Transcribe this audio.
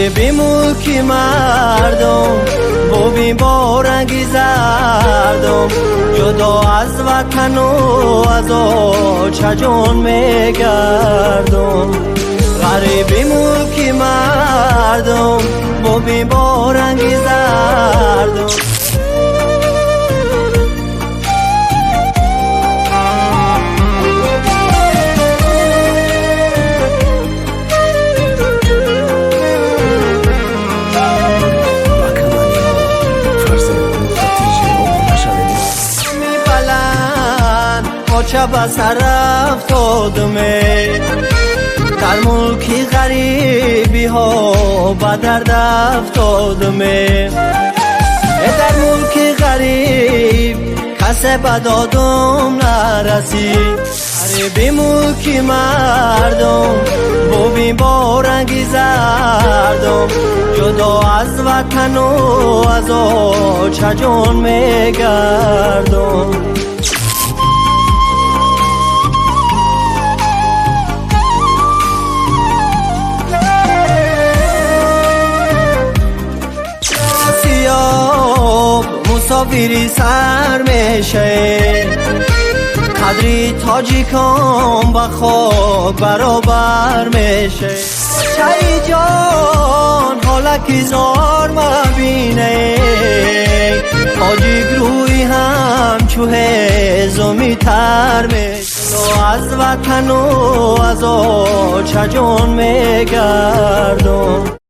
غریبی ملکی مردم ببین با رنگی زردم جدا از وطن و از آچه جان میگردم غریبی ملکی مردم ببین با رنگی زردم چه بسر افتادمه در ملکی غریبی ها به درد افتادمه در ملکی غریب کسی به دادم نرسید غریبی ملکی مردم ببین با رنگی زردم جدا از وطن و از آچه جان میگردم مسافری سر میشه قدری تاجیکان با خاک برابر میشه چای جان حالا کی زار مبینه تاجیک روی هم چوه زمی تر میشه از وطن و از آچه جان میگردم